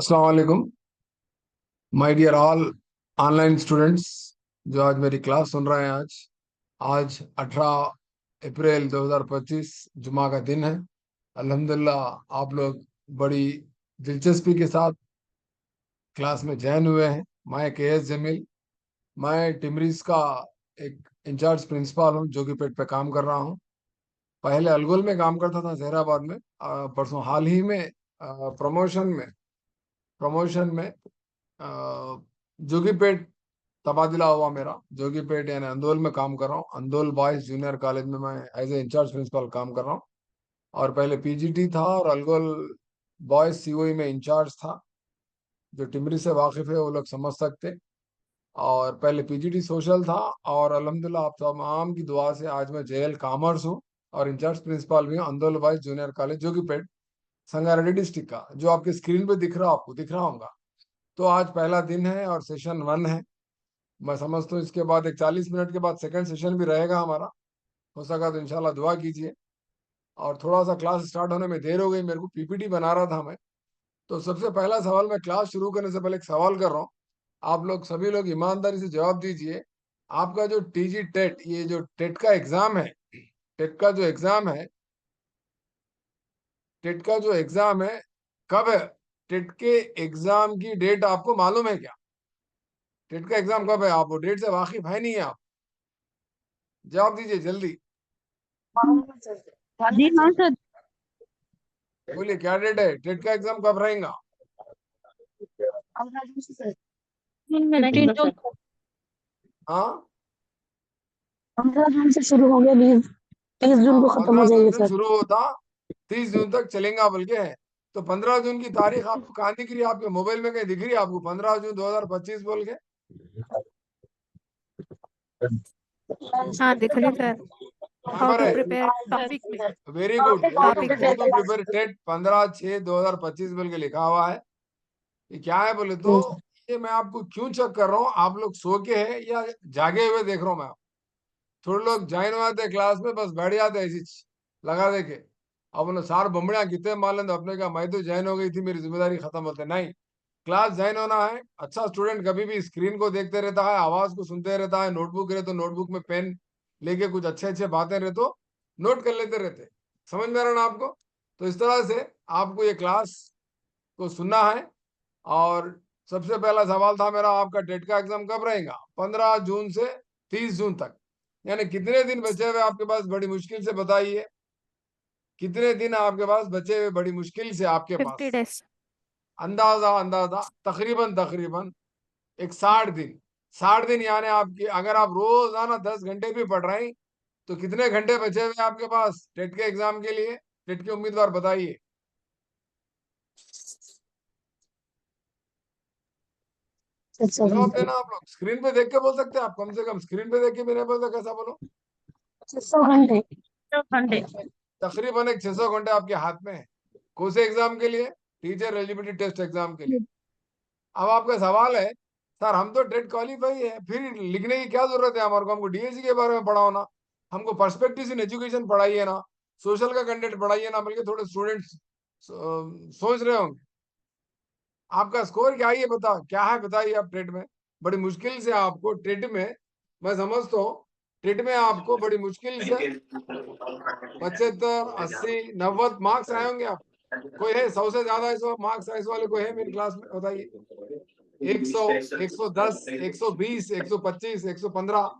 अस्सलाम वालेकुम my dear all online students जो आज मेरी क्लास सुन रहे हैं। आज 18 अप्रैल 2025 जुमा का दिन है। अल्हम्दुलिल्लाह आप लोग बड़ी दिलचस्पी के साथ क्लास में ज्वाइन हुए हैं। मैं के एस जमील, मैं टिमरीज का एक इंचार्ज प्रिंसिपल हूँ जो कि पेट पे काम कर रहा हूँ। पहले अलगोल में काम करता था जहराबाद में। परसों हाल ही में प्रमोशन में जोगीपेट तबादला हुआ मेरा। जोगीपेट यानी अंदोल में काम कर रहा हूँ। अंदोल बॉयज जूनियर कॉलेज में मैं एज ए इंचार्ज प्रिंसिपल काम कर रहा हूँ। और पहले पीजीटी था और अलगोल बॉयज सीओई में इंचार्ज था। जो टिमरी से वाकिफ है वो लोग समझ सकते। और पहले पीजीटी सोशल था। और अल्हम्दुलिल्लाह आप तमाम की दुआ से आज मैं जेएल कॉमर्स हूँ और इंचार्ज प्रिंसिपल भी हूँ Andol boys junior college Jogipet Sangareddy district का, जो आपके स्क्रीन पे दिख रहा आपको दिख रहा होगा। तो आज पहला दिन है और सेशन 1 है। मैं समझता हूँ इसके बाद एक 40 मिनट के बाद सेकंड सेशन भी रहेगा हमारा। हो सका तो इंशाल्लाह दुआ कीजिए। और थोड़ा सा क्लास स्टार्ट होने में देर हो गई, मेरे को पीपीटी बना रहा था मैं। तो सबसे पहला सवाल, मैं क्लास शुरू करने से पहले एक सवाल कर रहा हूँ। आप लोग सभी लोग ईमानदारी से जवाब दीजिए। आपका जो टीजी टेट, ये जो टेट का एग्जाम है, टेट का जो एग्जाम है टेट का जो एग्जाम है कब है? टेट के एग्जाम की डेट आपको मालूम है क्या? टेट का एग्जाम कब है? आप वो डेट से वाकिफ है नहीं है आप? जवाब दीजिए जल्दी। जी हाँ सर। बोलिए क्या डेट है? टेट का एग्जाम कब रहेगा? 15 जून। हाँ, 15 जून से शुरू हो गया, 20 30 जून हाँ, को खत्म हो 15 जून जाएगा से सर। शुरू होता, 30 जून तक चलेगा बल्कि है। तो 15 जून की तारीख आपको कहाँ दिख रही है? आपके मोबाइल में कहीं दिख रही है आपको 15 जून 2025 बोल के? हाँ दिख रही सर। कहाँ हाउ पर टू है? प्रिपेयर टॉपिक में। Very good, very topic good. में हाउ टू प्रिपेयर टेट 15/6/2025 बोल के लिखा हुआ है। ये क्या है बोले तो, ये मैं आपको क्यों चेक कर रहा हूँ, आप लोग सो के हैं या जागे हुए देख रहा हूँ मैं। थोड़े लोग ज्वाइन हो जाते क्लास में, बस बैठ जाते ऐसी लगा दे के। अब उन्हें सार बमड़िया कितने मालूम तो अपने कहा मैं तो ज्वाइन हो गई थी, मेरी जिम्मेदारी खत्म होते नहीं। क्लास ज्वाइन होना है। अच्छा स्टूडेंट कभी भी स्क्रीन को देखते रहता है, आवाज को सुनते रहता है, नोटबुक रहे तो नोटबुक में पेन लेके कुछ अच्छे अच्छे बातें रहे तो नोट कर लेते रहते। समझ में आ रहा ना आपको? तो इस तरह से आपको ये क्लास को सुनना है। और सबसे पहला सवाल था मेरा, आपका टेट का एग्जाम कब रहेगा? 15 जून से 30 जून तक, यानी कितने दिन बचे हुए आपके पास? बड़ी मुश्किल से बताइए, कितने दिन आपके पास बचे हुए बड़ी मुश्किल से आपके 50 पास? डेज। अंदाजा अंदाजा तकरीबन तकरीबन एक 60 दिन। 60 दिन यानी आपकी, अगर आप रोजाना 10 घंटे भी पढ़ रहे हैं तो कितने घंटे बचे हुए आपके पास टेट के एग्जाम के लिए? टेट के उम्मीदवार बताइए। जवाब देना आप लोग। स्क्रीन पे देख के बोल सकते हैं आप, कम से कम स्क्रीन पे देख के भी नहीं बोलते, कैसा बोलो? 600 घंटे। 600 घंटे। तकरीबन एक 600 घंटे आपके हाथ में है। कौन से एग्जाम के लिए? टीचर एलिजिबिलिटी टेस्ट एग्जाम के लिए। अब आपका सवाल है, सर हम तो टेट क्वालिफाई है, फिर लिखने की क्या जरूरत है हमारे को? हमको डीएससी के बारे में पढ़ाओ ना, हमको पर्सपेक्टिव इन एजुकेशन पढ़ाइए ना, सोशल का कंटेंट पढ़ाइए ना, बल्कि थोड़े स्टूडेंट्स सोच रहे होंगे आपका स्कोर क्या है, ये बता क्या है बताइए। आप टेट में बड़ी मुश्किल से आपको टेट में, मैं समझता हूँ टेट में आपको बड़ी मुश्किल से 75 80 90 मार्क्स आए होंगे आप। कोई है 100 से ज्यादा इस मार्क्स इस वाले कोई है मेरी क्लास में? बताइए। 100, 110, 120, 125, 115,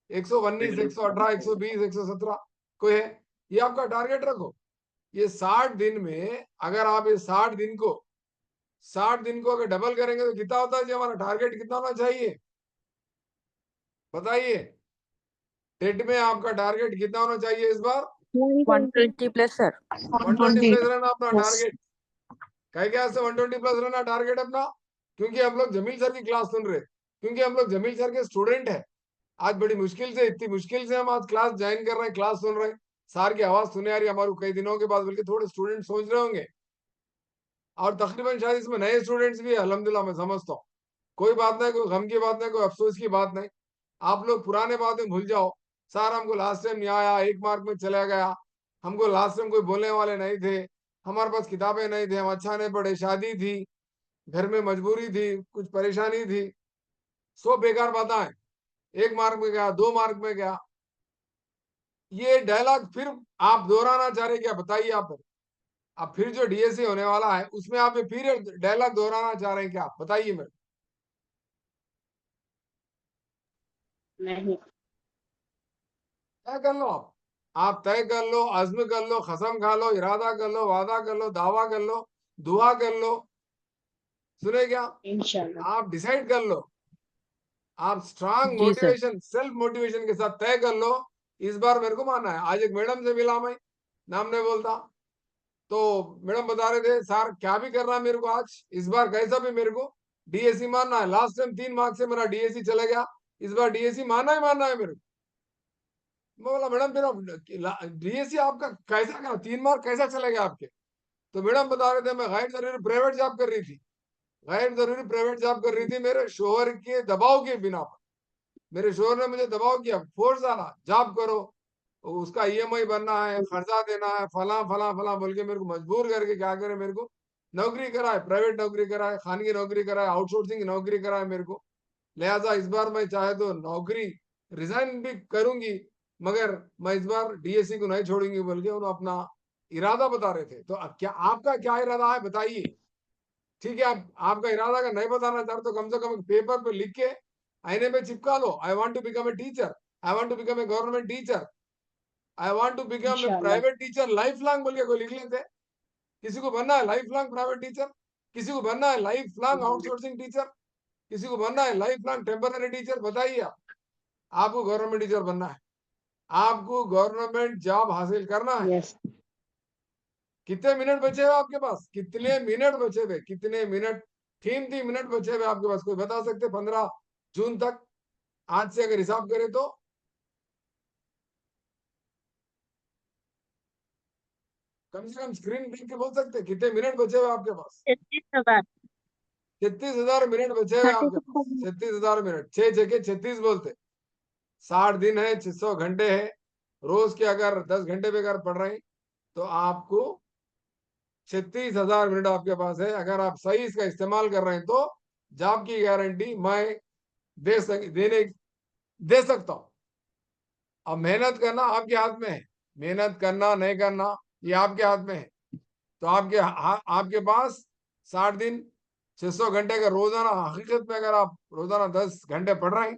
119, 118, 120, 117, कोई है? ये आपका टारगेट रखो। ये 60 दिन में अगर आप ये 60 दिन को अगर डबल करेंगे तो कितना होता है जी? हमारा टारगेट कितना होना चाहिए बताइए? टेट में आपका टारगेट कितना होना चाहिए इस बार? 120+ सर। 120 प्लस रहना अपना Yes. टारगेट। कह क्या से 120 प्लस रहना टारगेट अपना? क्योंकि हम लोग जमील सर की क्लास सुन रहे, क्योंकि हम लोग जमील सर के स्टूडेंट हैं। आज बड़ी मुश्किल से, इतनी मुश्किल से हम आज क्लास ज्वाइन कर रहे हैं, क्लास सुन रहे हैं, सर की आवाज सुने आ रही है हमारे कई दिनों के बाद, बल्कि थोड़े स्टूडेंट सोच रहे होंगे। और तकरीबन शायद इसमें नए स्टूडेंट्स भी है, अल्हम्दुलिल्लाह मैं समझता हूँ। कोई बात नहीं, कोई गम की बात नहीं, कोई अफसोस की बात नहीं। आप लोग पुराने बातें भूल जाओ। सर हमको लास्ट टाइम नहीं आया, 1 मार्क में चला गया, हमको लास्ट टाइम कोई बोलने वाले नहीं थे, हमारे पास किताबें नहीं थे, हम अच्छा नहीं पढ़े, शादी थी, घर में मजबूरी थी, कुछ परेशानी थी, सब बेकार बातें हैं। 1 मार्क में गया, 2 मार्क में गया। ये डायलॉग फिर आप दोहराना चाह रहे क्या? बताइए आप। अब फिर जो डीएससी होने वाला है उसमें आप फिर डायलॉग दोहराना चाह रहे हैं क्या? बताइए मेरे। नहीं। तय कर लो आप तय कर लो, अज़्म कर लो, कसम खा लो, इरादा कर लो, वादा कर लो, दावा कर लो, दुआ कर लो। सुने क्या? इंशाल्लाह। आप डिसाइड कर लो। आप स्ट्रांग जी सर। मोटिवेशन, सेल्फ मोटिवेशन के साथ तय कर लो। इस बार मेरे को मानना है। आज एक मैडम से मिला मैं, नाम नहीं बोलता, तो मैडम बता रहे थे सर क्या भी करना है मेरे को, आज इस बार कैसा भी मेरे को डीएससी मानना है। लास्ट टाइम 3 मार्क्स से मेरा डीएससी चला गया, इस बार डीएससी मानना है मेरे को। मैं बोला मैडम फिर डीएससी आपका कैसा गया, 3 मार्क कैसा चले गया आपके? तो मैडम बता रहे थे मैं गैर जरूरी प्राइवेट जॉब कर रही थी, गैर जरूरी प्राइवेट जॉब कर रही थी मेरे शोहर के दबाव के बिना पर। मेरे शोहर ने मुझे दबाव किया, फोर्स डाला जॉब करो, उसका ईएमआई भरना है, खर्चा देना है, फला फला फला बोल के मेरे को मजबूर करके क्या करे, मेरे को नौकरी कराए, प्राइवेट नौकरी कराए, खानगी नौकरी कराए, आउटसोर्सिंग नौकरी कराए मेरे को। लिहाजा इस बार मैं चाहे तो नौकरी रिजाइन भी करूंगी, मगर मैं इस बार डीएससी को नहीं छोड़ूंगी बोल के उन्होंने अपना इरादा बता रहे थे। तो अब क्या आपका क्या इरादा है बताइए। ठीक है, आप आपका इरादा अगर नहीं बताना चाहते तो कम से कम पेपर पे लिख के आईने पे चिपका लो, I want to become a teacher, I want to become a government teacher, I want to become a इंशाल्लाह। प्राइवेट टीचर लाइफ लॉन्ग बोल के कोई लिख लेते। किसी को बनना है लाइफ लॉन्ग प्राइवेट टीचर, किसी को बनना है लाइफ लॉन्ग आउटसोर्सिंग टीचर, किसी को बनना है लाइफ लॉन्ग टेम्पररी टीचर। बताइए आप, आपको गवर्नमेंट टीचर बनना है, आपको गवर्नमेंट जॉब हासिल करना है। यस। कितने मिनट बचे हुए आपके पास? कितने मिनट बचे हुए? कितने मिनट, कीमती मिनट बचे हुए आपके पास? कोई बता सकते? 15 जून तक, आज से अगर हिसाब करें तो कम से कम स्क्रीन देख के बोल सकते हैं कितने मिनट बचे हुए आपके पास? 36,000। 36,000 मिनट बचे हुए आपके पास। 36,000। 36,000 मिनट, 6 के 36 बोलते, 60 दिन है, 600 घंटे है। रोज के अगर 10 घंटे पे अगर पढ़ रहे हैं तो आपको 36,000 मिनट आपके पास है। अगर आप सही इसका इस्तेमाल कर रहे हैं तो जॉब की गारंटी मैं दे सकता हूं। अब मेहनत करना आपके हाथ में है, मेहनत करना नहीं करना ये आपके हाथ में है। तो आपके पास 60 दिन, 600 घंटे का रोजाना, हकीकत में अगर आप रोजाना 10 घंटे पढ़ रहे हैं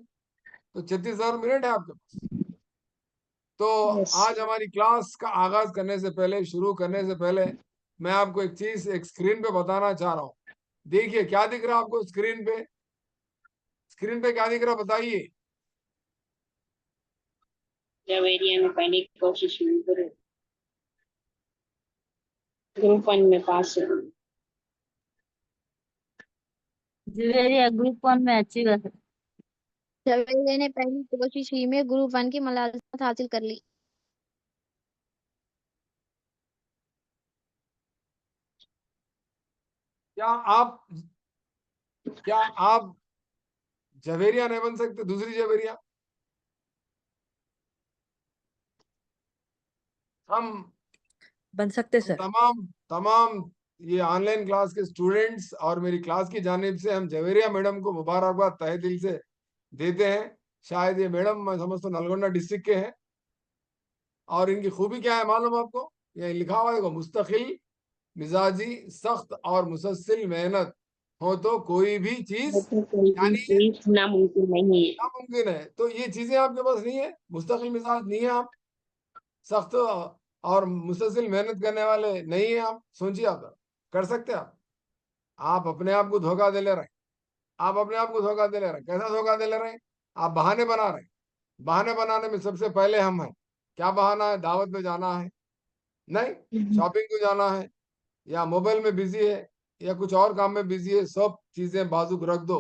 तो 36,000 मिनट है आपके पास। तो यस। आज हमारी क्लास का आगाज करने से पहले, शुरू करने से पहले, मैं आपको एक चीज एक स्क्रीन पे बताना चाह रहा हूँ। देखिए क्या दिख रहा है आपको स्क्रीन पे? स्क्रीन पे क्या दिख रहा है बताइए। जब एरिया में पहले की कोशिश हुई ग्रुप 1 में पास हुई। जुवेरिया ग्रुप 1 में अच्छी कर सकती। सवेरे ने पहली कोशिश ही में ग्रुप 1 की मुलाजमत हासिल कर ली। क्या आप क्या आप जवेरिया नहीं बन सकते? दूसरी जवेरिया हम बन सकते हम सर। तमाम तमाम ये ऑनलाइन क्लास के स्टूडेंट्स और मेरी क्लास की जानिब से हम जवेरिया मैडम को मुबारकबाद तहे दिल से देते हैं। शायद ये मैडम मैं समझता हूँ नलगोंडा डिस्ट्रिक्ट के हैं। और इनकी खूबी क्या है मालूम आपको? ये लिखा हुआ है देखो, मुस्तकिल मिजाजी, सख्त और मुसलसल मेहनत हो तो कोई भी चीज तो कोई क्या भी नहीं है, चीज नामुमकिन नहीं है। नामुमकिन है। तो ये चीजें आपके पास नहीं है, मुस्तकिल मिजाज नहीं है आप, सख्त और मुसलसल मेहनत करने वाले नहीं है आप, सोचिए आप कर सकते हैं आप अपने आप को धोखा दे ले रहे हैं। आप अपने आप को धोखा दे ले रहे हैं। कैसा धोखा दे ले रहे हैं? आप बहाने बना रहे हैं। बहाने बनाने में सबसे पहले हम हैं। क्या बहाना है? दावत पे जाना है, नहीं शॉपिंग को जाना है, या मोबाइल में बिजी है, या कुछ और काम में बिजी है, सब चीजें बाजू रख दो,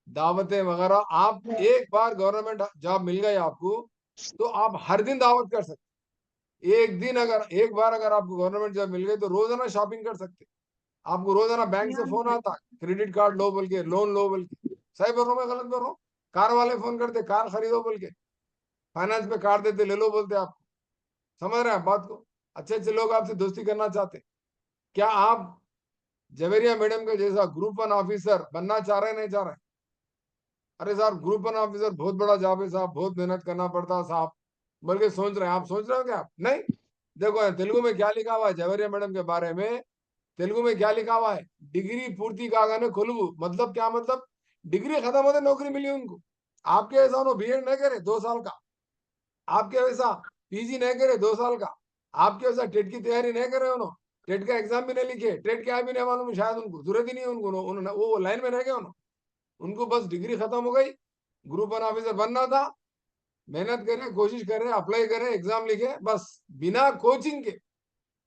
दावतें वगैरह। आप एक बार गवर्नमेंट जॉब मिल गई आपको तो आप हर दिन दावत कर सकते। एक बार अगर आपको गवर्नमेंट जॉब मिल गई तो रोजाना शॉपिंग कर सकते। आपको रोजाना बैंक से फोन आता, क्रेडिट कार्ड लो बोल के, लोन लो बोल के। सही बोल रहा हूं मैं गलत बोल रहा हूँ? कार वाले फोन करते, कार खरीदो बोल के, फाइनेंस पे कार देते, ले लो बोलते आपको। समझ रहे हैं आप बात को? अच्छे अच्छे लोग आपसे दोस्ती करना चाहते। क्या आप जवेरिया मैडम के जैसा ग्रुप 1 ऑफिसर बनना चाह रहे हैं, नहीं चाह रहे? अरे साहब, ग्रुप 1 ऑफिसर बहुत बड़ा जॉब है साहब, बहुत मेहनत करना पड़ता है साहब। बल्कि सोच रहे हैं, आप सोच रहे हो क्या? आप नहीं। देखो तेलुगु में क्या लिखा हुआ है जवेरिया मैडम के बारे में। तेलुगु में क्या लिखा हुआ है? डिग्री पूर्ति कागाने कोलुगु, मतलब क्या? मतलब डिग्री खत्म होते नौकरी मिली उनको। आपके ऐसा उन्होंने बीएड नहीं करे 2 साल का, आपके वैसा पीजी नहीं करे 2 साल का, आपके वैसा टेट की तैयारी नहीं करे उन्होंने, टेट का एग्जाम भी नहीं लिखे, टेट क्या भी नहीं मालूम, शायद उनको जरूरत ही नहीं है उनको, उन्होंने वो लाइन में नहीं गए उन्होंने। उनको बस डिग्री खत्म हो गई, ग्रुप 1 ऑफिसर बनना था, मेहनत करे, कोशिश करे, अप्लाई करे, एग्जाम लिखे, बस बिना कोचिंग के,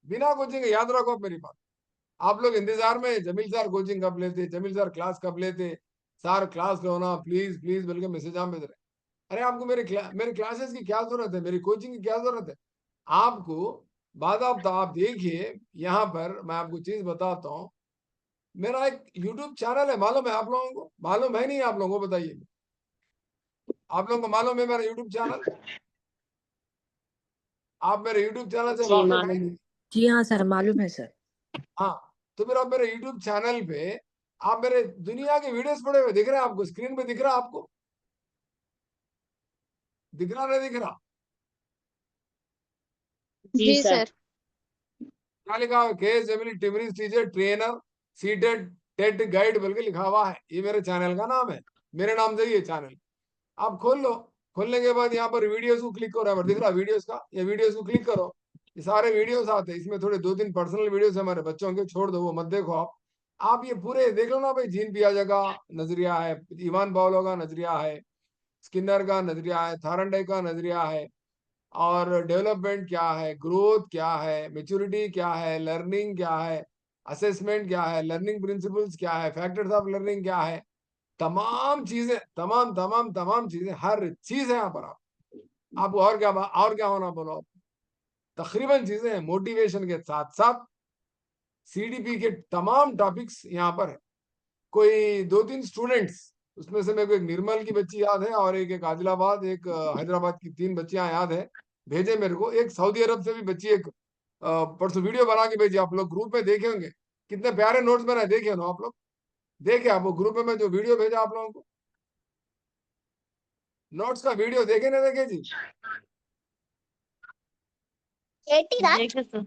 बिना कोचिंग के। याद रखो मेरी बात। आप लोग इंतजार में जमील सर कोचिंग कब लेते, जमील सर क्लास कब लेते, सर क्लास लो ना प्लीज प्लीज, बल्कि मैसेज भेज रहे। अरे आपको मेरे क्लासेस की क्या जरूरत है, मेरी कोचिंग की क्या जरूरत है आपको? बात आप देखिए, यहाँ पर मैं आपको चीज बताता हूँ। मेरा एक यूट्यूब चैनल है, मालूम है आप लोगों को? मालूम है नहीं आप लोगों को? बताइए, आप लोगों को मालूम है मेरा यूट्यूब चैनल? आप मेरे यूट्यूब चैनल से जी वाकिफ है? मालूम है। जी हाँ सर, मालूम है सर। हाँ। तो फिर आप मेरे यूट्यूब चैनल पे आप मेरे दुनिया के वीडियोस पड़े हुए दिख रहे हैं आपको, स्क्रीन पे दिख रहा है आपको? दिख रहा नहीं दिख रहा? जी जी सर। सर। क्या लिखा हुआ? के जेमिनी टिमरीज टीचर ट्रेनर सीटेड टेट गाइड बोल के लिखा हुआ है। ये मेरे चैनल का नाम है, मेरे नाम से ही ये चैनल। आप खोल लो, खोलने के बाद यहाँ पर वीडियोस को क्लिक करो, यहाँ पर दिख रहा वीडियोस का, ये वीडियोस को क्लिक करो, ये सारे वीडियोस आते हैं। इसमें थोड़े 2-3 पर्सनल वीडियोस हमारे बच्चों के, छोड़ दो वो मत देखो आप ये पूरे देख लो ना भाई। जीन पियाजे का नजरिया है, इवान पावलो का नजरिया है, स्किनर का नजरिया है, थारंडाई का नजरिया है, और डेवलपमेंट क्या है, ग्रोथ क्या है, मेच्योरिटी क्या है, लर्निंग क्या है, असेसमेंट क्या है, लर्निंग प्रिंसिपल्स क्या है, फैक्टर्स ऑफ लर्निंग क्या है, तमाम चीजें, तमाम तमाम तमाम चीजें, हर चीज है यहाँ पर। आपको और क्या होना बोलो आप? तकरीबन चीजें हैं। मोटिवेशन के साथ साथ सीडीपी के तमाम टॉपिक्स यहाँ पर है। कोई 2-3 स्टूडेंट्स, उसमें से मेरे को एक निर्मल की बच्ची याद है, और एक आदिलाबाद, एक हैदराबाद की 3 बच्चियां याद है, भेजे मेरे को। एक सऊदी अरब से भी बच्ची, एक परसों वीडियो बना के भेजी, आप लोग ग्रुप में देखे होंगे, कितने प्यारे नोट्स बनाए, देखे ना आप लोग? देखे आप वो ग्रुप में मैं जो वीडियो भेजा आप लोगों को, नोट्स का वीडियो देखे ना देखे जी? देखे सर।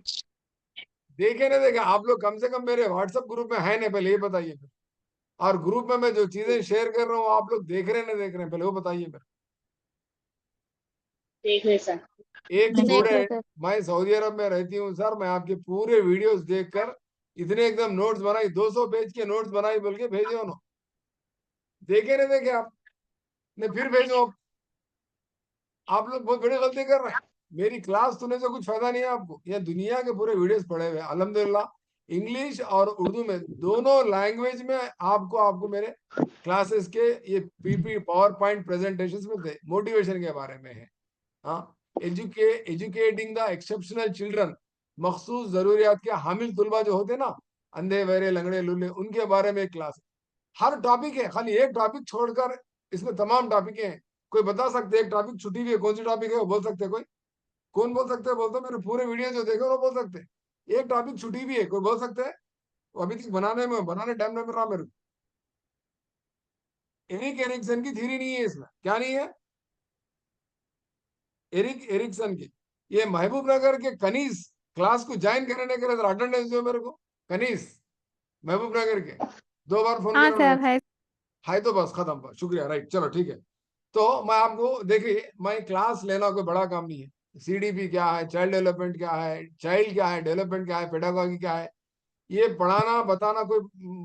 देखे ना देखे? आप लोग कम से कम मेरे व्हाट्सएप ग्रुप में है ना, पहले ये बताइए फिर। और ग्रुप में मैं जो चीजें शेयर कर रहा हूँ, आप लोग देख रहे हैं ना देख रहे हैं, पहले वो बताइए फिर। देख रहे सर। एक देख देख रहे स्टूडेंट, सर। मैं सऊदी अरब में रहती हूँ सर, मैं आपके पूरे वीडियोस देखकर इतने एकदम नोट्स बनाई, 200 पेज के नोट्स बनाई बोल के भेजे उन्होंने। देखे ना देखे आप? ने फिर भेजो आप लोग बहुत बड़ी गलती कर रहे हैं। मेरी क्लास सुनने से कुछ फायदा नहीं है आपको, ये दुनिया के पूरे वीडियोस पड़े हुए हैं अल्हम्दुलिल्लाह, इंग्लिश और उर्दू में, दोनों लैंग्वेज में आपको मेरे क्लासेस के ये पीपी पावर पॉइंट प्रेजेंटेशन में थे, मोटिवेशन के बारे में है। हाँ, एजुकेटिंग द एक्सेप्शनल चिल्ड्रन, मखसूस जरूरियात के हामिल तुलबा जो होते ना, अंधे बहरे लंगड़े लूले, उनके बारे में एक क्लास। हर टॉपिक है, खाली एक टॉपिक छोड़कर इसमें तमाम टॉपिक हैं। कोई बता सकते एक टॉपिक छुट्टी भी है, कौन सी टॉपिक है वो बोल सकते हैं कोई? कौन बोल सकते हैं? बोलते मेरे पूरे वीडियो जो देखे वो बोल सकते हैं। एक टॉपिक छुट्टी भी है, कोई बोल सकते हैं? वो अभी तक बनाने टाइम नहीं मिल रहा मेरे को। एरिक एरिक्सन की थ्योरी नहीं है इसमें, क्या नहीं है? एरिक एरिक्सन की, ये महबूब नगर के कनीस क्लास को ज्वाइन करने के लिए अटेंडेंस दो मेरे को। कनीस महबूब नगर के 2 बार फोन हाँ करो। सर है। हाय तो बस खत्म, बस शुक्रिया, राइट, चलो ठीक है। तो मैं आपको देखिए, मैं क्लास लेना कोई बड़ा काम नहीं है। सीडीपी क्या है, चाइल्ड डेवलपमेंट क्या है, चाइल्ड क्या है, डेवलपमेंट क्या है, पेडागॉजी क्या है, ये पढ़ाना बताना कोई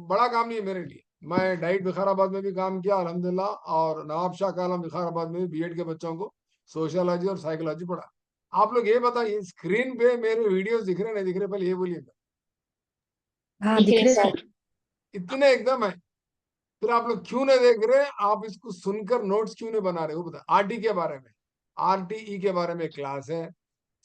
बड़ा काम नहीं है मेरे लिए। मैं डाइट विकाराबाद में भी काम किया अल्हम्दुलिल्लाह, और नवाब शाह कालम विकाराबाद में भी बीएड के बच्चों को सोशियोलॉजी और साइकोलॉजी पढ़ा। आप लोग ये बताइए, स्क्रीन पे मेरे वीडियोस दिख रहे नहीं दिख रहे, पहले ये बोलिए। हाँ दिख रहे सर। इतने एकदम है, फिर आप लोग क्यों नहीं देख रहे? आप इसको सुनकर नोट्स क्यों नहीं बना रहे? वो बता। आरटी के बारे में, आरटीई के बारे में क्लास है,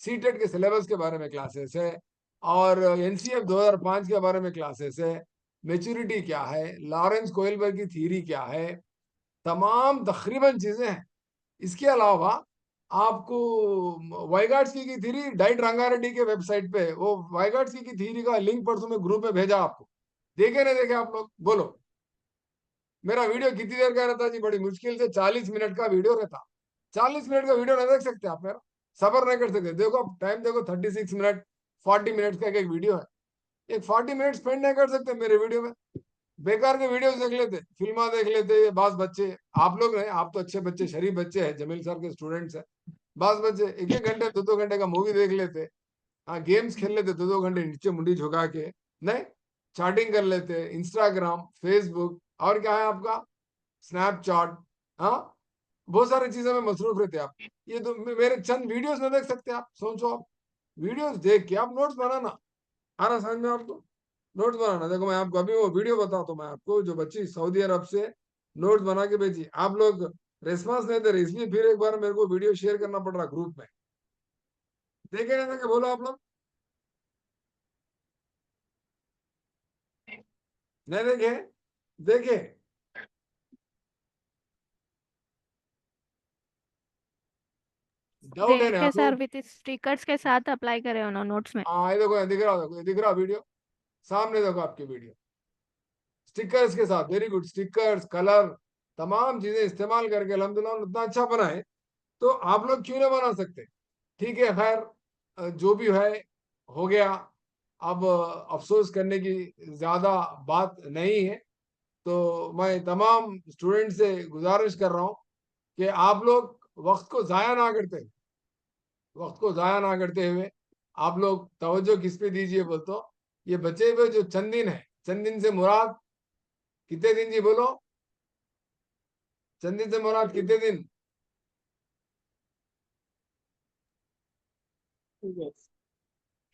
सीटेट के सिलेबस के बारे में क्लासेस है, और एनसीएफ 2005 के बारे में क्लासेस है, मेच्योरिटी क्या है, लॉरेंस कोइलबर्ग की थ्योरी क्या है, तमाम तकरीबन चीजें हैं। इसके अलावा आपको वाइगाट्स्की की थ्योरी, डाइट रंगारेड्डी के वेबसाइट पे, वो वाइगाट्स्की की थ्योरी का लिंक परसों में ग्रुप में भेजा आपको। देखे नहीं देखे आप लोग बोलो? मेरा वीडियो कितनी देर का रहता जी? बड़ी मुश्किल से 40 मिनट का वीडियो रहता। 40 मिनट का वीडियो नहीं देख सकते आप? मेरा सबर नहीं कर सकते? देखो आप टाइम देखो, 36 मिनट, 40 मिनट का एक वीडियो है। एक 40 मिनट स्पेंड नहीं कर सकते मेरे वीडियो में? बेकार के वीडियोस देख लेते, फिल्मा देख लेते ये बास बच्चे। आप लोग नहीं, आप तो अच्छे बच्चे, शरीफ बच्चे हैं, जमील सर के स्टूडेंट्स हैं। बास बच्चे 1-1 घंटे 2-2 घंटे का मूवी देख लेते। हाँ, गेम्स खेल लेते 2-2 घंटे नीचे मुंडी झुका के। नहीं, चैटिंग कर लेते, इंस्टाग्राम, फेसबुक, और क्या है आपका, स्नैपचैट। हाँ, बहुत सारी चीजों में मसरूफ रहते आप। ये तो मेरे चंद वीडियोस में देख सकते हैं आप। सोचो आप, वीडियोस देख के आप नोट्स बनाना। आ रहा समझ में आपको? नोट्स बनाना। देखो मैं आपको अभी वो वीडियो बताता हूँ मैं आपको, जो बच्ची सऊदी अरब से नोट्स बना के भेजी। आप लोग रेस्पॉन्स नहीं दे रहे, इसलिए फिर एक बार मेरे को वीडियो शेयर करना पड़ रहा ग्रुप में। देखे नहीं देखे बोलो आप लोग? नहीं देखे? देखे? डाउट है ना देखे आपको? सर, विथ स्टिकर्स के साथ अप्लाई करे उन्होंने नोट्स में। हाँ, ये देखो, ये दिख रहा, देखो ये दिख रहा वीडियो सामने, देखो आपके वीडियो स्टिकर्स के साथ। Very good. स्टिकर्स, कलर, तमाम चीजें इस्तेमाल करके अल्हम्दुलिल्लाह उतना अच्छा बनाए, तो आप लोग क्यों नहीं बना सकते? ठीक है, खैर जो भी है हो गया। अब अफसोस करने की ज्यादा बात नहीं है। तो मैं तमाम स्टूडेंट से गुजारिश कर रहा हूँ कि आप लोग वक्त को जाया ना करते, वक्त को जाया ना करते हुए आप लोग तवज्जो किस पे दीजिए बोल तो, ये बचे हुए जो चंद दिन है, चंद दिन से मुराद कितने दिन जी बोलो? चंद दिन से मुराद कितने दिन?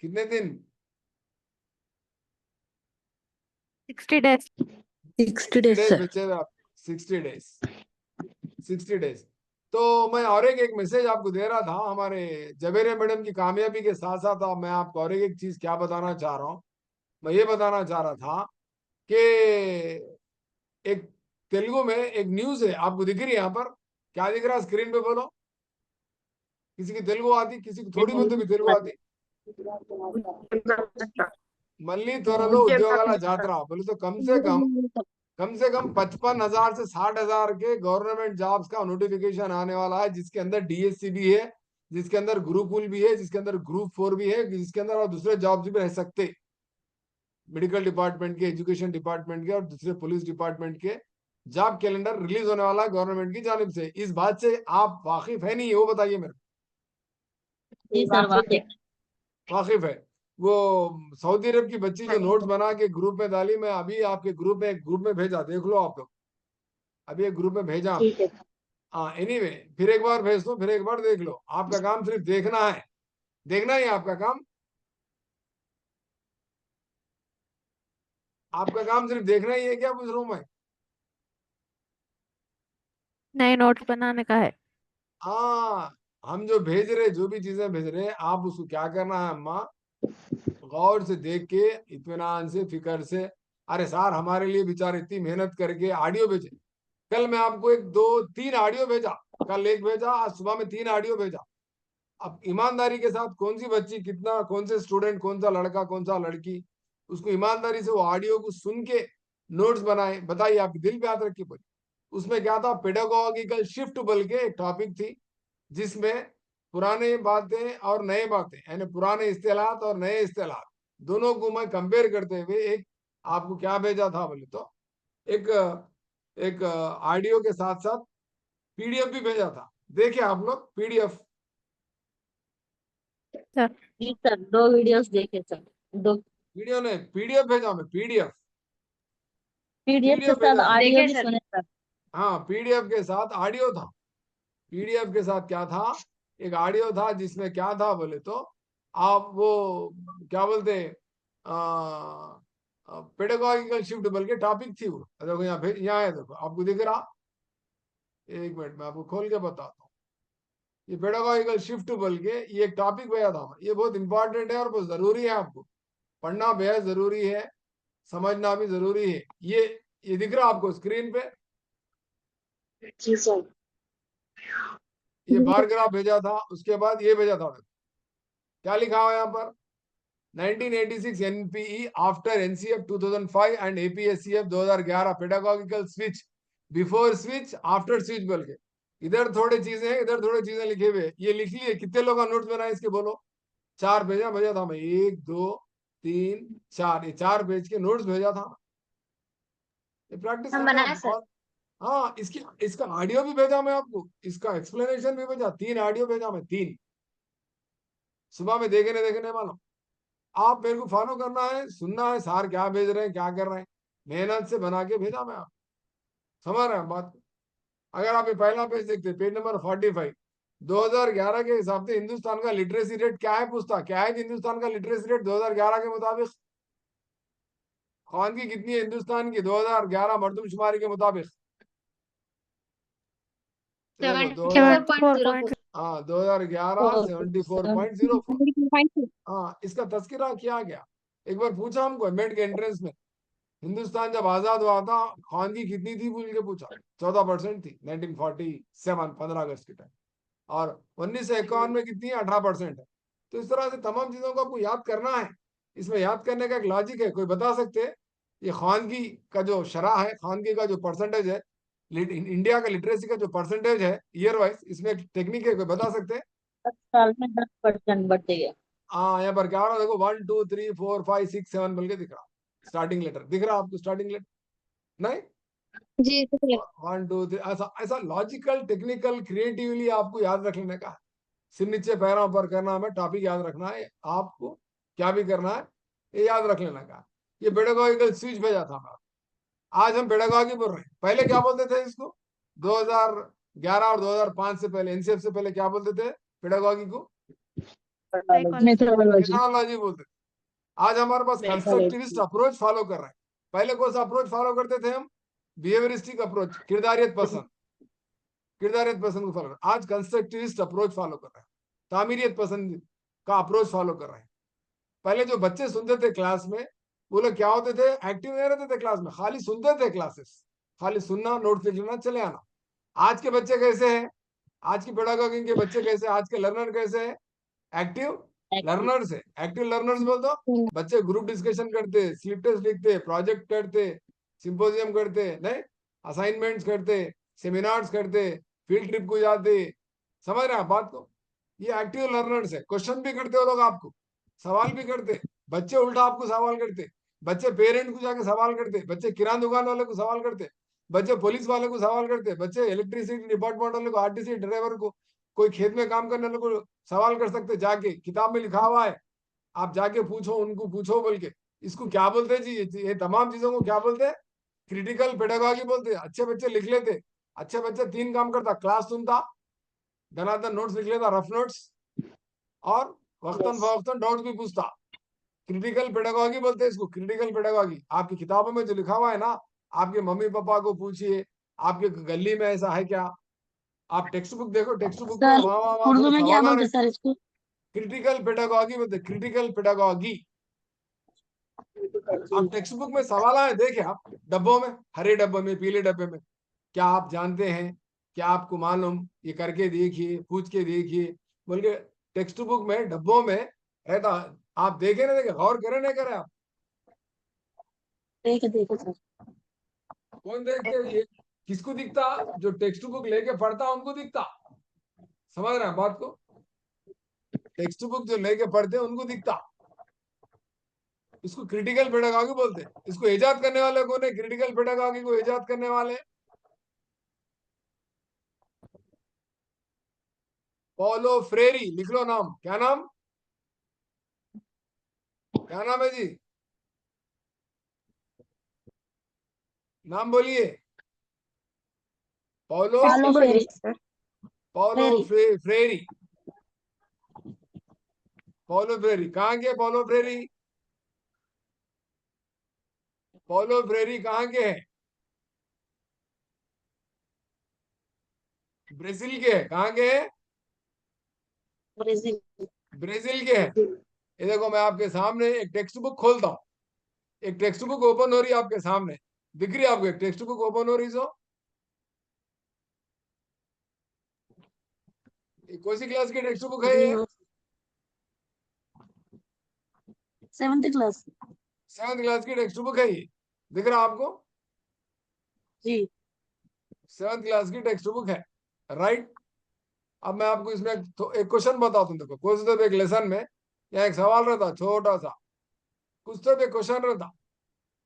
कितने दिन? 60 डेज। 60 days days sir. बचे हुए आप। 60 डेज, 60 डेज। तो मैं और एक मैसेज आपको दे रहा था, हमारे जवेरिया मैडम की कामयाबी के साथ साथ मैं आपको और एक चीज क्या बताना चाह रहा हूँ। मैं ये बताना चाह रहा था कि एक तेलुगु में एक न्यूज है, आपको दिख रही है यहाँ पर? क्या दिख रहा है स्क्रीन पे बोलो? किसी की तेलुगु आती? किसी को थोड़ी बहुत भी तेलुगु आती? मल्ली त्वरलो उद्योगाला जात्रा बोले तो कम से कम 55,000 से 60,000 के गवर्नमेंट जॉब्स का नोटिफिकेशन आने वाला है, जिसके अंदर डीएससी भी है, जिसके अंदर गुरुकुल भी है, जिसके अंदर ग्रुप 4 भी है, जिसके अंदर और दूसरे जॉब्स भी रह सकते, मेडिकल डिपार्टमेंट के, एजुकेशन डिपार्टमेंट के और दूसरे पुलिस डिपार्टमेंट के जॉब कैलेंडर रिलीज होने वाला है गवर्नमेंट की जानिब से। इस बात से आप वाकिफ है नहीं? वो बताइए मेरे को। जी सर, वाकिफ। वाकिफ है? वो सऊदी अरब की बच्ची जो नोट्स बना के ग्रुप में डाली, मैं अभी आपके ग्रुप में भेजा, देख लो आप लोग। अभी एक ग्रुप में भेजा। हाँ, एनीवे फिर एक बार भेज दो, फिर एक बार देख लो। आपका काम सिर्फ देखना है, देखना ही है आपका काम। आपका काम सिर्फ देखना ही है, क्या पूछ रहा हूँ मैं? नए नोट्स बनाने का है। हाँ, हम जो भेज रहे, जो भी चीजें भेज रहे हैं, आप उसको क्या करना है अम्मा, गौर से देख के, इत्मीनान से, फिक्र से। अरे सर, हमारे लिए बेचारे इतनी मेहनत करके ऑडियो भेजे। कल मैं आपको 1-2-3 ऑडियो भेजा, कल एक भेजा, आज सुबह में 3 ऑडियो भेजा। अब ईमानदारी के साथ कौन सी बच्ची कितना, कौन से स्टूडेंट, कौन सा लड़का, कौन सा लड़की, उसको ईमानदारी से वो ऑडियो को सुन के नोट्स बनाए, बताइए। आपके दिल पे हाथ रख के बोलिए। उसमें क्या था, पेडागोगिकल शिफ्ट बोल के एक टॉपिक थी, जिसमें पुराने बातें और नए बातें, यानी पुराने इस्तेलाहात और नए इस्तेलाहात दोनों को मैं कंपेयर करते हुए एक आपको क्या भेजा था बोले तो, एक एक ऑडियो के साथ साथ पीडीएफ भी भेजा था। देखिए आप लोग पीडीएफ। सर जी सर, 2 वीडियोस देखे सर। दो वीडियो ने पीडीएफ भेजा, मैं पीडीएफ, पीडीएफ के पीडीएफ साथ भेजा। ऑडियो देखे भी सर। सुने सर। हाँ, पीडीएफ के साथ ऑडियो था। पीडीएफ के साथ क्या था, एक ऑडियो था, जिसमें क्या था बोले तो, आप वो क्या बोलते, पेडागोगिकल शिफ्ट बोल के टॉपिक थी वो। देखो यहाँ है, देखो आपको दिख रहा? एक मिनट में आपको खोल के बताता हूँ। ये पेडागोगिकल शिफ्ट बोल के ये एक टॉपिक भेजा था। ये बहुत इंपॉर्टेंट है और बहुत जरूरी है, आपको पढ़ना बेहद जरूरी है, समझना भी जरूरी है। ये दिख रहा आपको स्क्रीन पे? ये बार ग्राफ भेजा था, उसके बाद ये भेजा था। क्या लिखा हुआ है यहाँ पर? 1986 NPE after NCF 2005 and APSCF 2011 pedagogical switch, before switch, after switch बोल के इधर थोड़ी चीजें हैं, इधर थोड़ी चीजें लिखे हुए, ये लिख लिए। कितने लोग नोट्स बनाए इसके बोलो? 4 भेजा भेजा था मैं, 1 2 3 4, ये 4 पेज के नोट्स भेजा था। ये प्रैक्टिस हम करने का बनाए सर। बहुत। हाँ, इसका ऑडियो भी भेजा मैं आपको, इसका एक्सप्लेनेशन भी भेजा, 3 ऑडियो भेजा मैं, 3 सुबह में देखने देखने वाला। आप मेरे को फॉलो करना है, सुनना है सार क्या भेज रहे हैं, क्या कर रहे हैं, मेहनत से बना के भेजा मैं आप। समझ रहे हैं बात? अगर आप ये पहला पेज देखते, पेज नंबर 45, 2011 के हिसाब से हिंदुस्तान का लिटरेसी रेट क्या है, पूछता क्या है हिंदुस्तान का लिटरेसी रेट 2011 के मुताबिक? खान की कितनी है हिंदुस्तान की 2011 मरदमशुमारी के मुताबिक? देखो 74.04। हाँ 2011 74.04। हाँ, इसका तस्करा किया गया। एक बार पूछा हमको मेट के एंट्रेंस में, हिंदुस्तान जब आजाद हुआ था खान की कितनी थी बोल के पूछा, 14% थी 1947, 15 अगस्त के टाइम। और 1951 में कितनी है? 18% है। तो इस तरह से तमाम चीजों को आपको याद करना है। इसमें याद करने का एक लॉजिक है, कोई बता सकते हैं ये खानगी का जो शरह है, खानगी का जो परसेंटेज है, इंडिया का लिटरेसी का जो परसेंटेज है ईयर वाइज, इसमें एक टेक्निक है, कोई बता सकते हैं? 10 साल में 10% बढ़ते गए। हाँ, यहाँ पर क्या हो रहा है देखो, 1 2 3 4 5 6 7 बोल के दिख रहा, स्टार्टिंग लेटर दिख रहा आपको, स्टार्टिंग लेटर नहीं? जी तो 1 2 3, ऐसा ऐसा लॉजिकल टेक्निकल क्रिएटिवली आपको याद रख लेने का। सिर नीचे पैरों पर करना, हमें टॉपिक याद रखना है आपको, क्या भी करना है ये याद रख लेने का। ये पेडागोगिकल स्विच भेजा था मैं। आज हम पेडागोगी बोल रहे हैं, पहले क्या बोलते थे इसको? 2011 और 2005 से पहले, एनसीएफ से पहले क्या बोलते थे पेडागोगी को? मेथोडोलॉजी। टेक्नोलॉजी बोलते थे। आज हमारे पास कंस्ट्रक्टिविस्ट अप्रोच फॉलो कर रहे हैं। पहले कौन सा अप्रोच फॉलो करते थे हम? बिहेवियरिस्टिक अप्रोच, किरदारियत पसंद, किरदारियत पसंद को फॉलो कर, आज कंस्ट्रक्टिविस्ट अप्रोच फॉलो कर रहे हैं, तामीरियत पसंद का अप्रोच फॉलो कर रहे हैं। पहले जो बच्चे सुनते थे क्लास में, वो लोग क्या होते थे? एक्टिव नहीं रहते थे क्लास में, खाली सुनते थे क्लासेस, खाली सुनना, नोट लिख लेना, चले आना। आज के बच्चे कैसे हैं? आज की पेडागोगी के बच्चे कैसे, आज के लर्नर कैसे हैं? एक्टिव लर्नर्स है। एक्टिव लर्नर्स बोल दो, बच्चे ग्रुप डिस्कशन करते, स्लिप टेस्ट लिखते, प्रोजेक्ट करते, सिंपोजियम करते, नहीं असाइनमेंट्स करते, सेमिनार्स करते, फील्ड ट्रिप को जाते। समझ रहे हैं आप बात को? ये एक्टिव लर्नर्स है। क्वेश्चन भी करते हो लोग आपको, सवाल भी करते, बच्चे उल्टा आपको सवाल करते, बच्चे पेरेंट को जाके सवाल करते, बच्चे किराना दुकान वाले को सवाल करते, बच्चे पुलिस वाले को सवाल करते, बच्चे इलेक्ट्रिसिटी डिपार्टमेंट वाले को, आरटीसी ड्राइवर को, कोई खेत में काम करने वाले को सवाल कर सकते जाके, किताब में लिखा हुआ है, आप जाके पूछो, उनको पूछो बोल के। इसको क्या बोलते हैं जी? ये तमाम चीजों को क्या बोलते हैं? क्रिटिकल पेडागॉजी बोलते हैं। अच्छे बच्चे लिख लेते, अच्छे बच्चे 3 काम करता, क्लास सुनता, धनाधन नोट्स लिख लेता, रफ नोट्स, और वक्तन फवक्तन डाउट्स भी पूछता। क्रिटिकल पेडागॉजी बोलते हैं इसको, क्रिटिकल पेडागॉजी। आपकी किताबों में जो लिखा हुआ है ना, आपके मम्मी पापा को पूछिए, आपके गली में ऐसा है क्या? आप टेक्स्ट बुक देखो, टेक्स्ट बुक में सर वहां वहां उर्दू पूरे में क्या सवाल आ बोलते रहे। सर इसको? क्रिटिकल पेडागॉजी बोलते, क्रिटिकल पेडागॉजी। आप टेक्स्ट बुक में सवाल आए देखे आप, डब्बों में, हरे डब्बे में, पीले डब्बे में, क्या आप जानते हैं, क्या आपको मालूम, ये करके देखिए, पूछ के देखिए बोल के टेक्स्ट बुक में डब्बों में रहता। आप देखे ना देखे, गौर करे नहीं करे आप? देखे देखे सर। कौन देखते हो ये? किसको दिखता? जो टेक्स्ट बुक लेके पढ़ता उनको दिखता। समझ रहे हैं बात को? टेक्स्ट बुक जो लेके पढ़ते हैं उनको दिखता। इसको क्रिटिकल पेडागॉजी बोलते हैं। इसको इजाद करने वाले कौन है? क्रिटिकल पेडागॉजी को इजाद करने वाले पॉलो फ्रेरी। लिख लो नाम, क्या नाम, क्या नाम है जी? नाम बोलिए। पॉलो, पालो फ्रेरी सर। पॉलो फ्रेरी, पॉलो फ्रेरी कहाँ के? पॉलो फ्रेरी, पॉलो फ्रेरी कहाँ के हैं? ब्राजील के हैं। कहाँ के हैं? ब्राजील। ब्राजील के हैं। ये देखो, मैं आपके सामने एक टेक्स्ट बुक खोलता हूँ, एक टेक्स्ट बुक ओपन हो रही है आपके सामने, दिख रही है आपको? एक टेक्स्ट बुक ओपन हो रही सो, कौन सी क्लास की टेक्स्ट बुक है जी ये? हाँ। 7th क्लास 7th क्लास की टेक्स्ट बुक है ये, दिख रहा आपको? जी 7th क्लास की टेक्स्ट बुक है, राइट। अब मैं आपको इसमें एक क्वेश्चन बताता हूँ। देखो, कुछ तो एक लेसन में या एक सवाल रहता छोटा सा, कुछ तो एक क्वेश्चन रहता,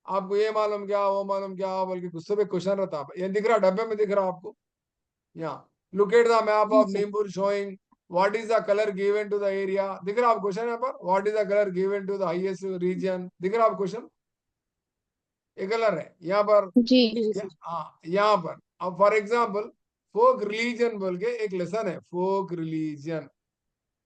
आपको ये मालूम क्या, वो मालूम क्या, बल्कि कुछ तो एक क्वेश्चन रहता। ये दिख रहा, डब्बे में दिख रहा आपको? यहाँ लुक एट द मैप जी of sir Neempur showing what is the colour given to the area. दिख रहा आप क्वेश्चन यहाँ पर? What is the colour given to the highest region. दिख रहा आप क्वेश्चन? ये कलर है यहाँ पर। जी जी सर हाँ, यहाँ पर। अब फॉर एग्जाम्पल फोक रिलीजन बोल के एक लेसन है, फोक रिलीजन।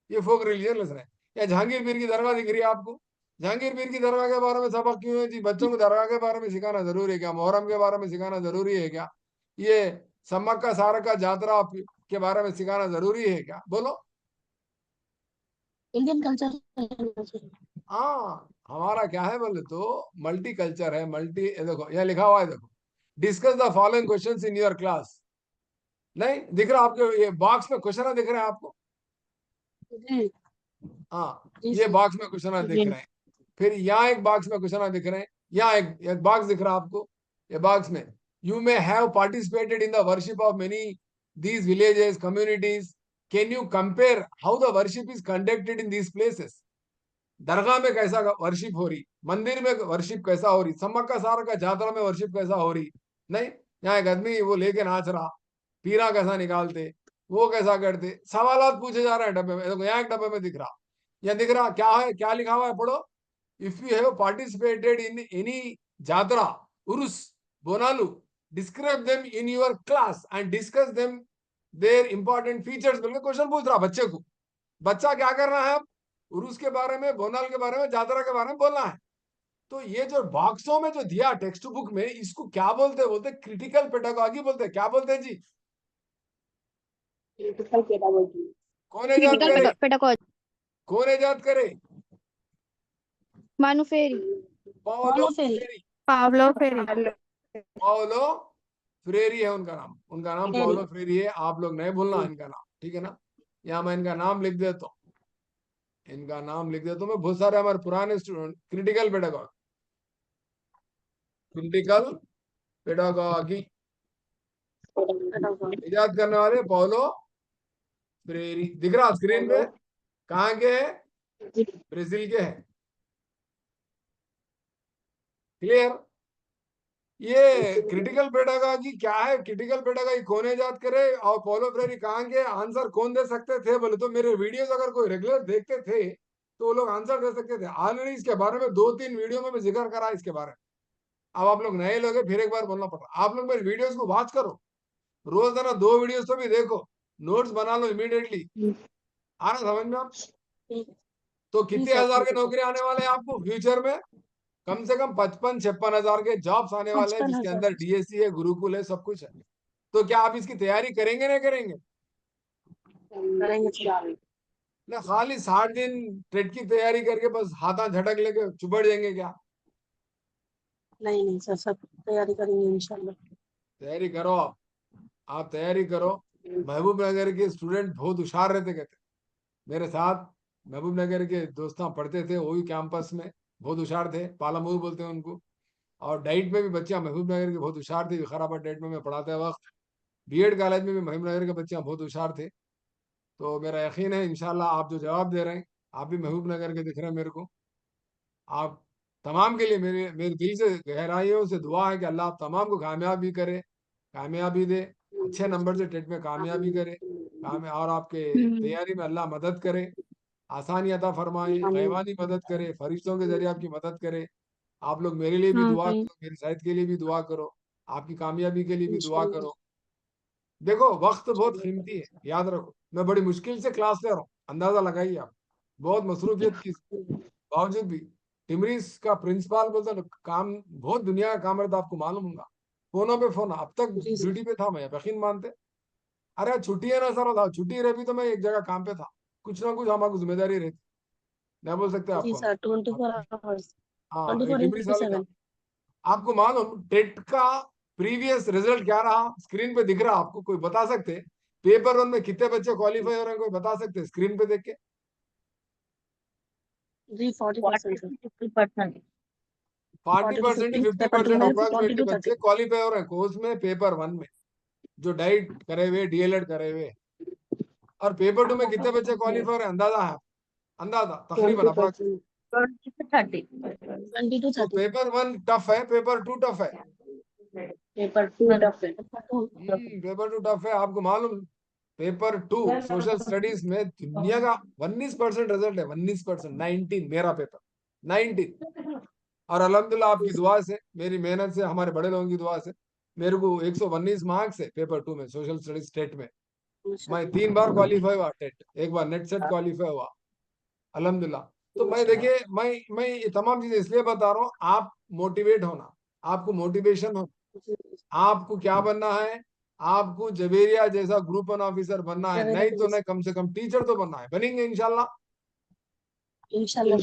ये फोक रिलीजन लेसन है। या जहांगीर पीर की दरगाह दिख रही है आपको? जहांगीर पीर की दरगाह के बारे में सबक क्यों है जी? बच्चों को दरगाह के बारे में सिखाना जरूरी है क्या? मुहर्रम के बारे में सिखाना जरूरी है क्या? ये सम्मक्का सारका जातरा के बारे में सिखाना जरूरी है क्या? बोलो। इंडियन कल्चर हाँ, हमारा क्या है बोले तो मल्टी कल्चर है, मल्टी। देखो यहाँ लिखा हुआ है, देखो, discuss the following questions in your class. नहीं दिख रहा आपको? ये बॉक्स में क्वेश्चन दिख रहे हैं आपको? जी हाँ, जी ये सर बॉक्स में क्वेश्चन दिख रहे हैं। फिर यहाँ एक बॉक्स में क्वेश्चन दिख रहे हैं, यहाँ एक बॉक्स दिख रहा है आपको। ये बॉक्स में you may have participated in the worship of many these villages communities, can you compare how the worship is conducted in these places. दरगाह में कैसा वर्शिप हो रही, मंदिर में वर्शिप कैसा हो रही, सम्मक्का सारका जातरा में वर्शिप कैसा हो रही। नहीं, यहाँ एक आदमी वो लेके नाच रहा, पीरा कैसा निकालते, वो कैसा करते, सवालात पूछे जा रहे हैं डब्बे में। देखो यहाँ एक डब्बे में दिख रहा, यहाँ दिख रहा क्या है, क्या लिखा हुआ है, पढ़ो। If you have participated in any jatara, urus, Bonalu, describe them in your class and discuss them their important features. बोल के क्वेश्चन पूछ रहा बच्चे को। बच्चा क्या कर रहा है अब? उरुस के बारे में, बोनाल के बारे में, जातरा के बारे में बोलना है। तो ये जो बॉक्सों में जो दिया टेक्स्ट बुक में, इसको क्या बोलते हैं? बोलते क्रिटिकल पेडागॉजी बोलते हैं। क्या बोलते हैं जी? क्रिटिकल पेडागॉजी कौन इजाद करे? क्रिटिकल पेडागॉजी कौन इजाद करे? मानुफेरी पाओलो फेरी फ्रेरी। पावलो फेरी। पाओलो फ्रेरी है उनका नाम। उनका नाम फेरी पाओलो फ्रेरी है। आप लोग नहीं भूलना इनका नाम, ठीक है ना? यहाँ मैं इनका नाम लिख देता हूँ, इनका नाम लिख देता हूँ मैं। बहुत सारे हमारे पुराने student critical pedagogy, critical pedagogy इजाद करने वाले पाओलो फ्रेरी। दिख रहा स्क्रीन पे? कहाँ के है? ब्राजील के हैं। क्लियर? ये क्रिटिकल पेडागॉजी क्या है? क्रिटिकल पेडागॉजी कौन इजाद करे और पॉलो फ्रेरी कहाँ के? आंसर कौन दे सकते थे बोले तो मेरे वीडियोस अगर कोई रेगुलर देखते थे तो वो लोग आंसर दे सकते थे। ऑलरेडी इसके बारे में 2-3 वीडियो में मैं जिक्र करा इसके बारे में। अब आप लोग नए लोग हैं, फिर एक बार बोलना पड़ रहा। आप लोग मेरे वीडियोस को वॉच करो, रोजाना 2 वीडियोस तो भी देखो, नोट्स बना लो इमीडिएटली। आ रहा समझ में आप? तो कितने हजार के नौकरी आने वाले हैं आपको फ्यूचर में? कम से कम 55-56 हजार के जॉब्स आने वाले हैं, जिसके अंदर डीएससी है, गुरुकुल है, सब कुछ है। तो क्या आप इसकी तैयारी करेंगे नहीं करेंगे? ना खाली 60 दिन टेट की तैयारी करके बस हाथा झटक लेके चुपड़ जाएंगे क्या? नहीं नहीं सर सब तैयारी करेंगे इंशाल्लाह। तैयारी करो, आप तैयारी करो। महबूब नगर के स्टूडेंट बहुत होशियार रहते, कहते मेरे साथ महबूब नगर के दोस्त पढ़ते थे, वही कैंपस में बहुत होशियार थे, पालामूर बोलते हैं उनको। और डाइट में भी बच्चियां महबूब नगर के बहुत होशियार थे। विकाराबाद डाइट में मैं पढ़ाते वक्त, बीएड कॉलेज में भी महबूब नगर के बच्चियां बहुत होशियार थे। तो मेरा यकीन है इंशाल्लाह आप जो जवाब दे रहे हैं, आप भी महबूब नगर के दिख रहे हैं मेरे को। आप तमाम के लिए मेरे मेरे दिल से गहराइयों से दुआ है कि अल्लाह आप तमाम को कामयाबी करे, कामयाबी दे, अच्छे नंबर से टेट में कामयाबी करे, और आपके तैयारी में अल्लाह मदद करे, आसानी अता फरमाए, गैबानी मदद करे, फरिश्तों के जरिए आपकी मदद करे। आप लोग मेरे लिए भी दुआ करो, मेरी सेहत के लिए भी दुआ करो, आपकी कामयाबी के लिए भी दुआ करो। देखो वक्त बहुत कीमती है, याद रखो। मैं बड़ी मुश्किल से क्लास ले रहा हूँ, अंदाजा लगाइए आप। बहुत मसरूफियत की बावजूद भी टिमरीज का प्रिंसिपल बोलता है काम, बहुत दुनिया का काम रहता, आपको मालूम होगा। फोनों पे फोन, अब तक ड्यूटी पे था मैं, यकीन मानते? अरे छुट्टी है ना सर, था छुट्टी रही तो मैं एक जगह काम पे था, कुछ ना कुछ हमारी जिम्मेदारी रहती, नहीं बोल सकते जी आपको। सर 24 आवर्स हाँ, 24 टिमरीज into वाले का 7 आपको मालूम टेट का प्रीवियस रिजल्ट क्या रहा? स्क्रीन पे दिख रहा आपको? कोई बता सकते? पेपर 1 में कितने बच्चे क्वालिफाई हो रहे हैं, कोई बता सकते स्क्रीन पे देख के? जी 40% सर 50% 40% 50 पेपर 2 50% में अप्रोक्सीमेटली 40 to बच्चे 30 क्वालिफाई हो रहे हैं कोर्स में पेपर 1 में, जो डाइट करे हुए, डीएलएड करे हुए। और पेपर 2 में कितने बच्चे क्वालिफाई हो रहे हैं, अंदाजा है? अंदाजा तकरीबन अप्रोक्स। 20% 20 to 30 20 to तो 30 पेपर 1 टफ है, पेपर 2 टफ है। पेपर 2 टफ है पेपर 2 टफ है, आपको मालूम। पेपर 2 सोशल स्टडीज में दुनिया का 19% रिजल्ट है, 19%, 19 मेरा पेपर 19। और अल्हम्दुलिल्लाह आपकी दुआ से, मेरी मेहनत से, हमारे बड़े लोगों की दुआ से मेरे को 119 मार्क्स है पेपर 2 में सोशल स्टडीज स्टेट में। मैं 3 बार क्वालिफाई हुआ टेट, एक बार नेट सेट क्वालिफाई हुआ अल्हम्दुलिल्लाह। तो मैं देखिए, मैं ये तमाम चीजें इसलिए बता रहा हूँ, आप मोटिवेट होना, आपको मोटिवेशन हो, आपको क्या बनना है, आपको जवेरिया जैसा ग्रुप वन ऑफिसर बनना है, नहीं तो नहीं कम से कम टीचर तो बनना है, बनेंगे इंशाल्लाह। इंशाल्लाह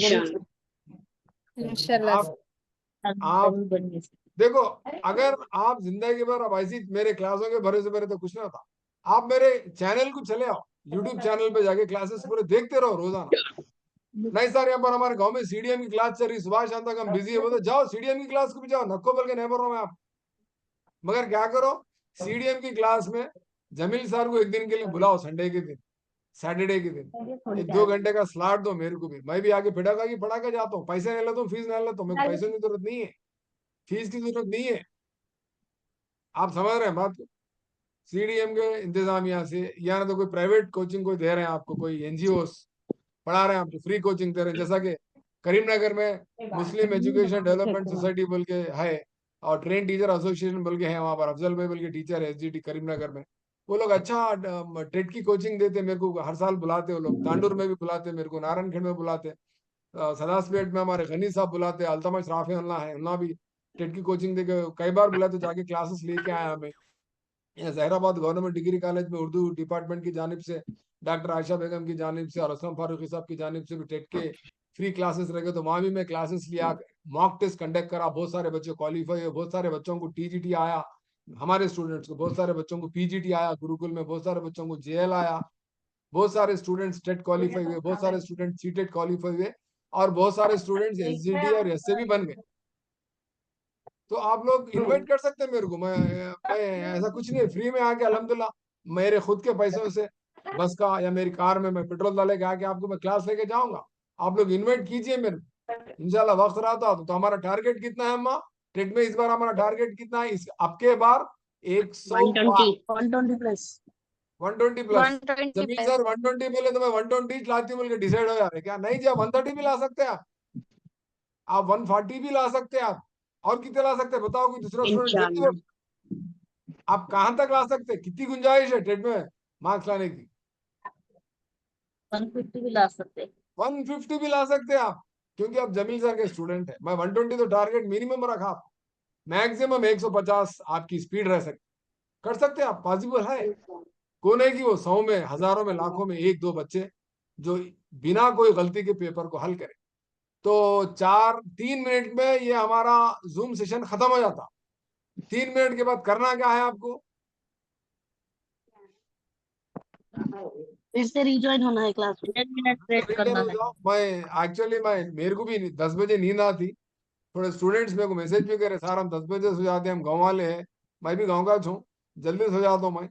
इंशाल्लाह आप आप जरूर बनेंगे। देखो, अगर आप जिंदगी भर अब ऐसी मेरे क्लासों के भरोसे भरे तो कुछ नहीं होता। आप मेरे चैनल को चले आओ, यूट्यूब चैनल पे जाके क्लासेस पूरे देखते रहो रोजाना। नहीं सर, यहाँ पर हमारे गांव में सीडीएम की क्लास चल रही, सुबह शाम तक हम बिजी है, बोलते जाओ सीडीएम की क्लास को भी जाओ, नको बोल के नहीं बोल रहा मैं आप। मगर क्या करो, सीडीएम की क्लास में जमील सर को एक दिन के लिए बुलाओ, संडे के दिन, सैटरडे के दिन, एक 2 घंटे का स्लॉट दो मेरे को भी, मैं भी आगे पढ़ा के जाता हूँ। पैसे नहीं लेता हूँ, फीस नहीं लेता हूँ, मेरे को पैसों की जरूरत नहीं है, फीस की जरूरत नहीं है। आप समझ रहे हैं बात को? सीडीएम के इंतजामिया से, या ना तो कोई प्राइवेट कोचिंग कोई दे रहे हैं आपको, कोई एनजीओ पढ़ा रहे हैं आपको, फ्री कोचिंग दे रहे हैं। जैसा कि करीमनगर में मुस्लिम एजुकेशन डेवलपमेंट सोसाइटी बोल के है, और ट्रेन टीचर एसोसिएशन बोल के है, वहां पर अफजल भाई बोल के टीचर है एसजीटी करीमनगर में। वो लोग अच्छा टेट की कोचिंग देते, मेरे को हर साल बुलाते वो लोग, तांडूर में भी बुलाते मेरे को, नारायणखंड में बुलाते, सदासपेट में हमारे गनी साहब बुलाते, अल्तमश राफिउल्लाह है, उन्हें भी टेट की कोचिंग देके कई बार बुलाते, जाके क्लासेस लेके आया हमें। जहराबाद गवर्नमेंट डिग्री कॉलेज में उर्दू डिपार्टमेंट की जानिब से, डॉक्टर आयशा बेगम की जानिब से और असलम फारूकी साहब की जानिब से भी टेट के फ्री क्लासेस रहे, तो वहां भी मैं क्लासेस लिया, मॉक टेस्ट कंडक्ट करा, बहुत सारे बच्चे क्वालिफाई हुए, बहुत सारे बच्चों को टीजीटी आया, हमारे स्टूडेंट्स को, बहुत सारे बच्चों को पीजीटी आया गुरुकुल में, बहुत सारे बच्चों को जेएल आया, बहुत सारे स्टूडेंट्स टेट क्वालिफाई हुए, बहुत सारे स्टूडेंट सीटेट क्वालिफाई हुए, और बहुत सारे स्टूडेंट्स एसजीटी और एसए भी बन गए। तो आप लोग इनवाइट कर सकते हैं मेरे को, मैं ऐसा कुछ नहीं, फ्री में आके अल्हम्दुलिल्लाह मेरे खुद के पैसों से बस का या मेरी कार में मैं पेट्रोल डाले के आके आपको मैं क्लास लेके जाऊंगा। आप लोग इनवाइट कीजिए मेरे को, इंशाल्लाह वक्त रहा तो हमारा टारगेट कितना है अम्मा टेट में, इस बार हमारा टारगेट कितना है, इस अब के बार 120 120 plus 120 plus. 120 Jamil plus sir 120 बोले तो मैं 120 लाती हूँ बोल के डिसाइड हो जा रहे क्या? नहीं जी, आप 130 भी ला सकते हैं, आप 140 भी ला सकते हैं, आप और कितने ला सकते हैं बताओ, कोई दूसरा स्टूडेंट जल्दी इंशाल्लाह आप कहां तक ला सकते हैं, कितनी गुंजाइश है टेट में मार्क्स लाने की? 150 भी ला सकते हैं। 150 भी ला सकते हैं आप, क्योंकि आप जमील सर के स्टूडेंट है। मैं 120 तो टारगेट मिनिमम रखा, आप मैक्सिमम 150 आपकी स्पीड रह सकती, कर सकते हैं आप, पॉसिबल है। कौन है कि वो 100 में, हजारों में, लाखों में 1-2 बच्चे जो बिना कोई गलती के पेपर को हल करे। तो 3 मिनट में ये हमारा जूम सेशन खत्म हो जाता। 3 मिनट के बाद करना क्या है आपको? फिर से रिज्वाइन होना है क्लास में 10 मिनट वेट करना है। मैं एक्चुअली मेरे को भी 10 बजे नींद आती, थोड़े स्टूडेंट्स मेरे को मैसेज भी करे, सर हम 10 बजे सो जाते हैं, हम गाँव वाले हैं, मैं भी गाँव का हूँ, जल्दी सो जाता हूँ मैं,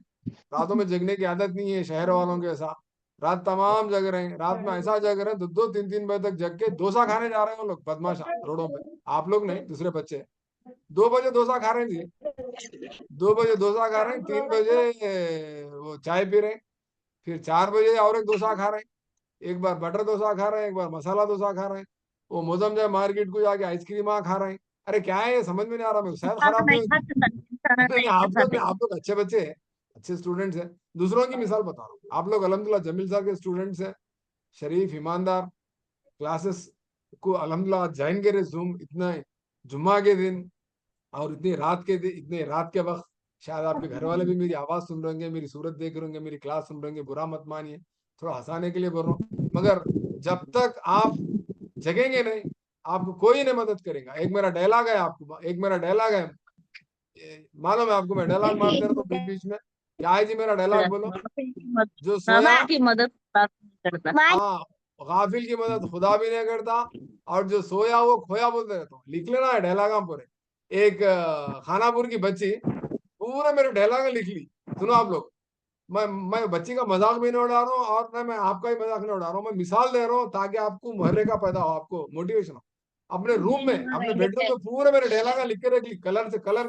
रातों में जगने की आदत नहीं है शहर वालों के ऐसा। रात तमाम जग रहे हैं, रात में ऐसा जग रहे हैं 2-2, 3-3 बजे तक जग के डोसा खाने जा रहे हैं वो लोग बदमाशा रोडों पे। आप लोग नहीं, दूसरे बच्चे 2 बजे डोसा खा रहे हैं जी, 2 बजे डोसा खा रहे हैं, 3 बजे वो चाय पी रहे हैं, फिर 4 बजे और एक डोसा खा रहे हैं, एक बार बटर डोसा खा रहे हैं, एक बार मसाला डोसा खा रहे हैं, वो मोजमजा मार्केट को जाके आइसक्रीम खा रहे हैं। अरे क्या है ये, समझ में नहीं आ रहा, मेरे सेहत खाना खराब नहीं नहीं होती? खाते सर, खाना नहीं, नहीं खाते। आप लोग अच्छे बच्चे हैं, अच्छे स्टूडेंट्स हैं, दूसरों की मिसाल बता रहा हूँ। आप लोग अल्हम्दुलिल्लाह जमील साहब के स्टूडेंट्स हैं, शरीफ ईमानदार, क्लासेस को अल्हम्दुलिल्लाह ज्वाइन करे, जूम इतना जुम्मा के दिन और इतनी रात के दिन, इतने रात के वक्त शायद आपके घर वाले भी मेरी आवाज सुन रहे होंगे, मेरी सूरत देख रहे होंगे, मेरी क्लास सुन रहे होंगे, बुरा मत मानिए, थोड़ा हंसाने के लिए बोल रहा हूँ। मगर जब तक आप जगेंगे नहीं, आपको कोई नहीं मदद करेगा। एक मेरा डायलॉग है आपको, एक मेरा डायलॉग है, मालूम है आपको, मैं डायलॉग मारते रहता हूँ बीच बीच में। क्या है जी मेरा डायलॉग, बोलो। जो सोया, मामा की मदद करता। हाँ, गाफिल की मदद खुदा भी नहीं करता, और जो सोया वो खोया बोलते रहता हूँ। लिख लेना है ढेलागा पूरे। एक खानापुर की बच्ची पूरे मेरे ढेलागा लिख ली। सुनो आप लोग, मैं बच्ची का मजाक भी नहीं उड़ा रहा हूँ, और ना मैं आपका ही मजाक नहीं उड़ा रहा हूँ, मैं मिसाल दे रहा हूँ ताकि आपको मोहर्रे का पैदा हो, आपको मोटिवेशन हो। अपने रूम में, अपने बेडरूम में पूरे मेरे ढेलागा लिख के रख ली, कलर से कलर